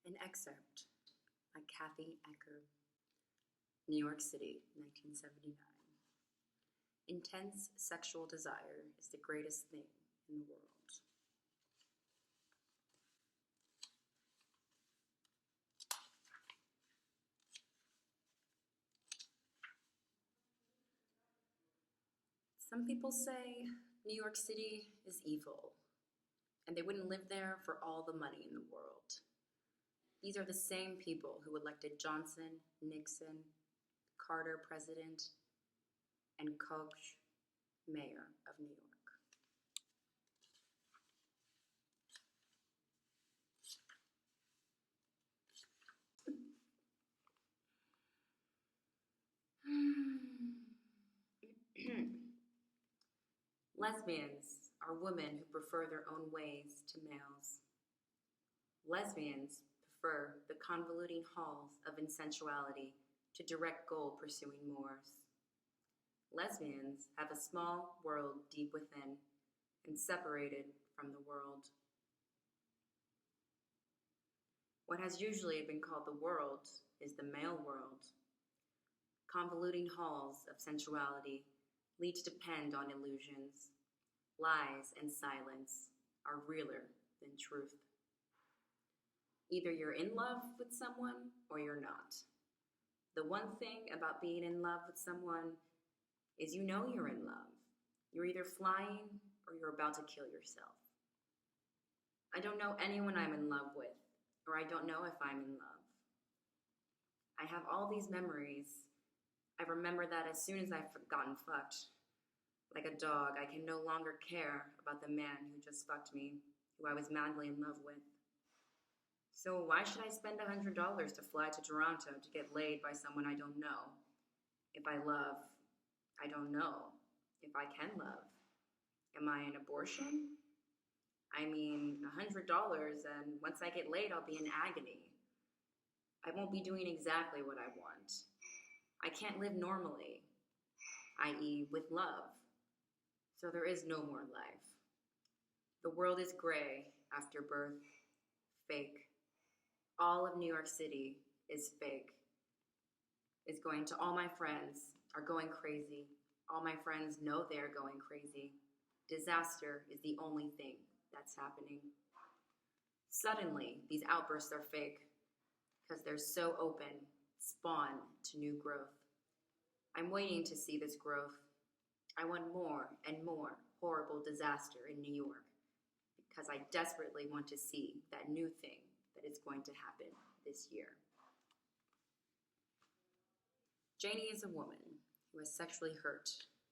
An excerpt by Acker, New York City, 1979. Intense sexual desire is the greatest thing in the world. Some people say New York City is evil, and they wouldn't live there for all the money in the world. These are the same people who elected Johnson, Nixon, Carter president, and Koch mayor of New York. Lesbians are women who prefer their own ways to males. Lesbians prefer the convoluting halls of insensuality to direct goal pursuing moors. Lesbians have a small world deep within and separated from the world. What has usually been called the world is the male world. Convoluting halls of sensuality lead to depend on illusions. Lies and silence are realer than truth. Either you're in love with someone or you're not. The one thing about being in love with someone is you know you're in love. You're either flying or you're about to kill yourself. I don't know anyone I'm in love with, or I don't know if I'm in love. I have all these memories. I remember that as soon as I've gotten fucked. Like a dog, I can no longer care about the man who just fucked me, who I was madly in love with. So why should I spend $100 to fly to Toronto to get laid by someone I don't know? If I love, I don't know. If I can love. Am I an abortion? I mean, $100, and once I get laid, I'll be in agony. I won't be doing exactly what I want. I can't live normally, i.e. with love. So there is no more life. The world is gray after birth, fake. All of New York City is fake. It's going to all my friends are going crazy. All my friends know they're going crazy. Disaster is the only thing that's happening. Suddenly, these outbursts are fake because they're so open, spawn to new growth. I'm waiting to see this growth. I want more and more horrible disaster in New York because I desperately want to see that new thing that is going to happen this year. Janie is a woman who was sexually hurt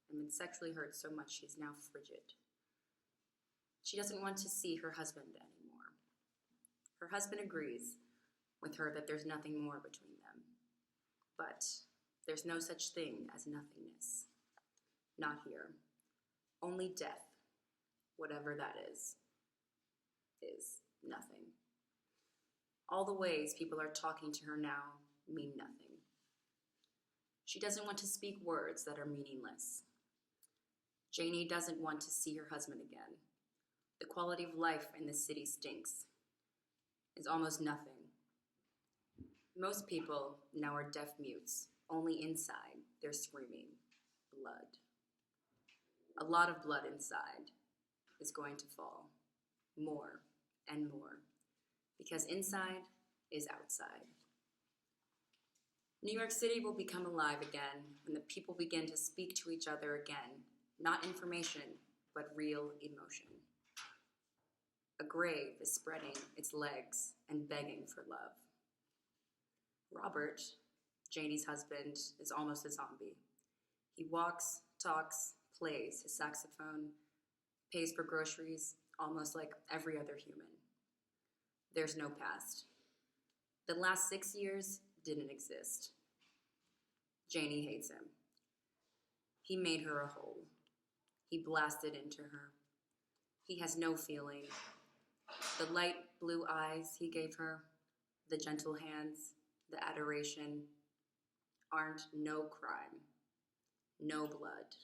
and been sexually hurt so much she's now frigid. She doesn't want to see her husband anymore. Her husband agrees with her that there's nothing more between them. But there's no such thing as nothingness. Not here. Only death, whatever that is nothing. All the ways people are talking to her now mean nothing. She doesn't want to speak words that are meaningless. Janie doesn't want to see her husband again. The quality of life in the city stinks. It's almost nothing. Most people now are deaf mutes. Only inside they're screaming, blood. A lot of blood inside is going to fall, more and more, because inside is outside. New York City will become alive again when the people begin to speak to each other again, not information, but real emotion. A grave is spreading its legs and begging for love. Robert, Janie's husband, is almost a zombie. He walks, talks, plays his saxophone, pays for groceries, almost like every other human. There's no past. The last 6 years didn't exist. Janie hates him. He made her a hole. He blasted into her. He has no feeling. The light blue eyes he gave her, the gentle hands, the adoration, aren't no crime, no blood.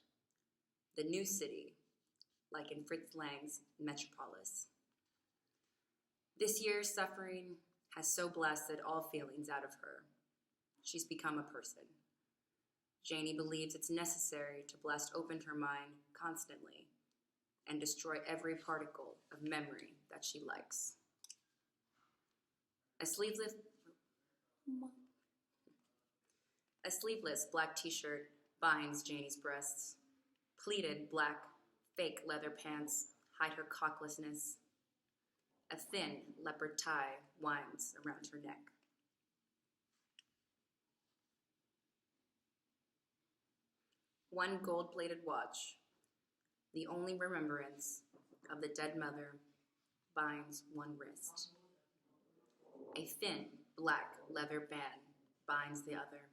The new city, like in Fritz Lang's Metropolis. This year's suffering has so blasted all feelings out of her. She's become a person. Janie believes it's necessary to blast open her mind constantly and destroy every particle of memory that she likes. A sleeveless black t-shirt binds Janie's breasts. Pleated black fake leather pants hide her cocklessness. A thin leopard tie winds around her neck. One gold-plated watch, the only remembrance of the dead mother, binds one wrist. A thin black leather band binds the other.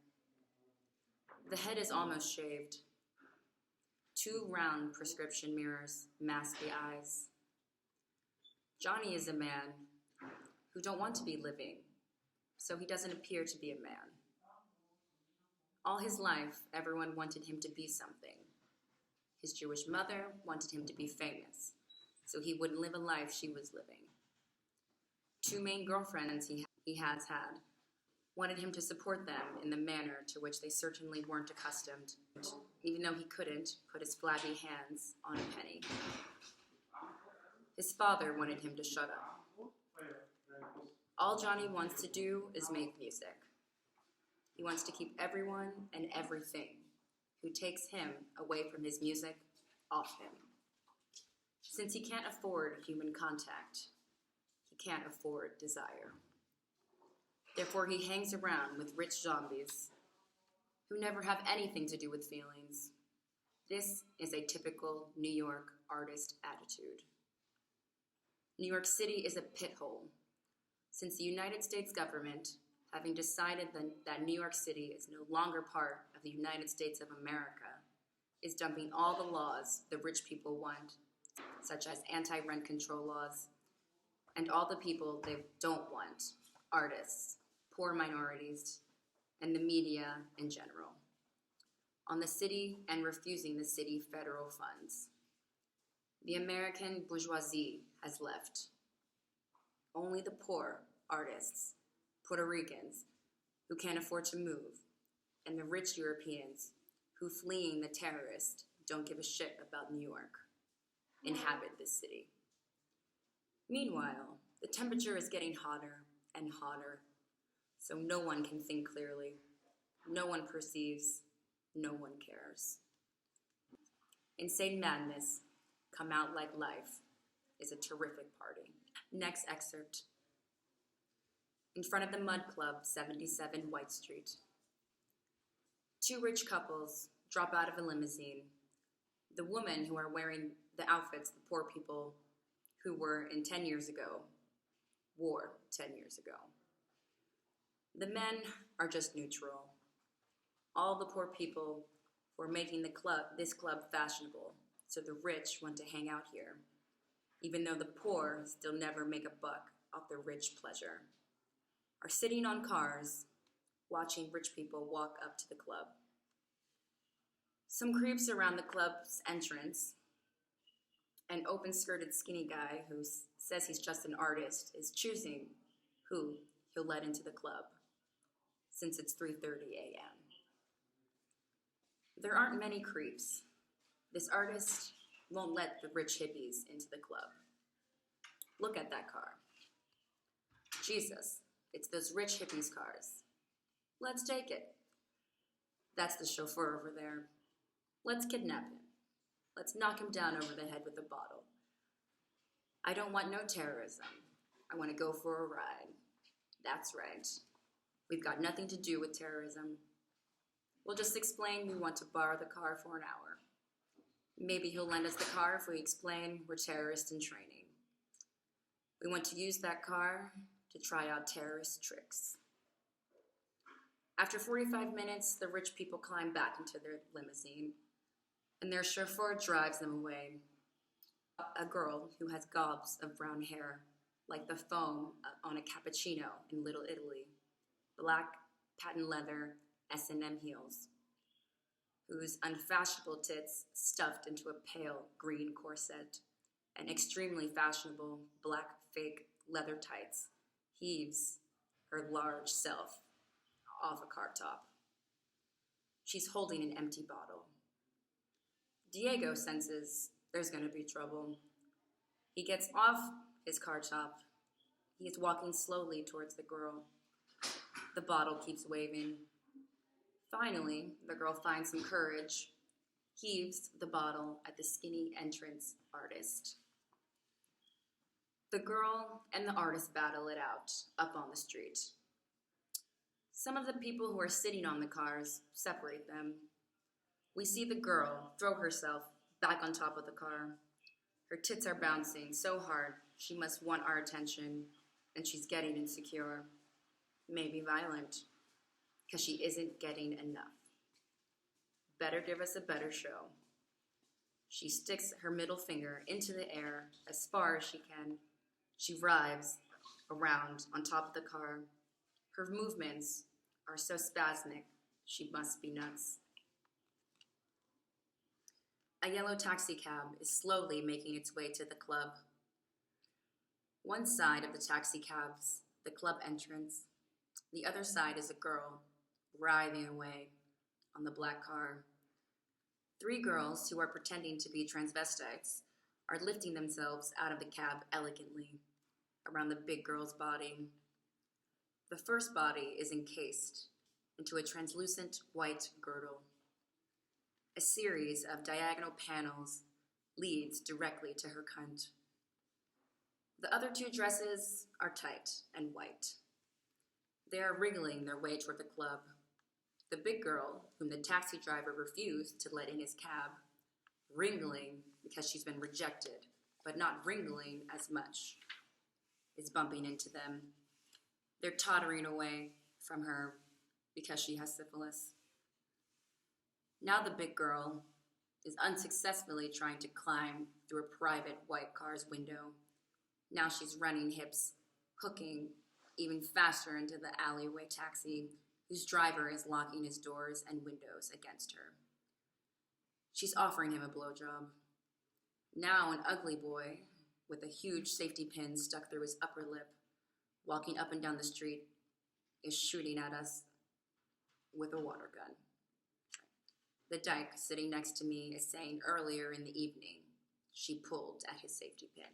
The head is almost shaved. 2 round prescription mirrors mask the eyes. Johnny is a man who don't want to be living, so he doesn't appear to be a man. All his life, everyone wanted him to be something. His Jewish mother wanted him to be famous, so he wouldn't live a life she was living. 2 main girlfriends he has had wanted him to support them in the manner to which they certainly weren't accustomed, even though he couldn't put his flabby hands on a penny. His father wanted him to shut up. All Johnny wants to do is make music. He wants to keep everyone and everything who takes him away from his music off him. Since he can't afford human contact, he can't afford desire. Therefore, he hangs around with rich zombies who never have anything to do with feelings. This is a typical New York artist attitude. New York City is a pit hole. Since the United States government, having decided that New York City is no longer part of the United States of America, is dumping all the laws the rich people want, such as anti-rent control laws, and all the people they don't want, artists, poor minorities, and the media in general, on the city and refusing the city federal funds. The American bourgeoisie has left. Only the poor artists, Puerto Ricans, who can't afford to move, and the rich Europeans who, fleeing the terrorists, don't give a shit about New York, inhabit this city. Meanwhile, the temperature is getting hotter and hotter, so no one can think clearly, no one perceives, no one cares. Insane Madness, Come Out Like Life, is a terrific party. Next excerpt. In front of the Mud Club, 77 White Street. 2 rich couples drop out of a limousine. The women who are wearing the outfits the poor people who were in 10 years ago wore 10 years ago. The men are just neutral. All the poor people were making this club fashionable, so the rich want to hang out here, even though the poor still never make a buck off their rich pleasure, are sitting on cars, watching rich people walk up to the club. Some creeps around the club's entrance. An open-skirted skinny guy who says he's just an artist is choosing who he'll let into the club, since it's 3:30 a.m. There aren't many creeps. This artist won't let the rich hippies into the club. Look at that car. Jesus, it's those rich hippies' cars. Let's take it. That's the chauffeur over there. Let's kidnap him. Let's knock him down over the head with a bottle. I don't want no terrorism. I want to go for a ride. That's right. We've got nothing to do with terrorism. We'll just explain we want to borrow the car for an hour. Maybe he'll lend us the car if we explain we're terrorists in training. We want to use that car to try out terrorist tricks. After 45 minutes, the rich people climb back into their limousine, and their chauffeur drives them away. A girl who has gobs of brown hair, like the foam on a cappuccino in Little Italy, black patent leather S&M heels, whose unfashionable tits stuffed into a pale green corset, and extremely fashionable black fake leather tights, heaves her large self off a car top. She's holding an empty bottle. Diego senses there's going to be trouble. He gets off his car top. He is walking slowly towards the girl. The bottle keeps waving. Finally, the girl finds some courage, heaves the bottle at the skinny entrance artist. The girl and the artist battle it out up on the street. Some of the people who are sitting on the cars separate them. We see the girl throw herself back on top of the car. Her tits are bouncing so hard she must want our attention, and she's getting insecure, maybe violent, because she isn't getting enough. Better give us a better show. She sticks her middle finger into the air as far as she can. She writhes around on top of the car. Her movements are so spasmic, she must be nuts. A yellow taxi cab is slowly making its way to the club. One side of the taxi cab's the club entrance. The other side is a girl writhing away on the black car. 3 girls who are pretending to be transvestites are lifting themselves out of the cab elegantly around the big girl's body. The first body is encased into a translucent white girdle. A series of diagonal panels leads directly to her cunt. The other 2 dresses are tight and white. They are wriggling their way toward the club. The big girl, whom the taxi driver refused to let in his cab, wriggling because she's been rejected, but not wriggling as much, is bumping into them. They're tottering away from her because she has syphilis. Now the big girl is unsuccessfully trying to climb through a private white car's window. Now she's running hips, hooking even faster into the alleyway taxi, whose driver is locking his doors and windows against her. She's offering him a blowjob. Now an ugly boy with a huge safety pin stuck through his upper lip, walking up and down the street, is shooting at us with a water gun. The dyke sitting next to me is saying earlier in the evening she pulled at his safety pin.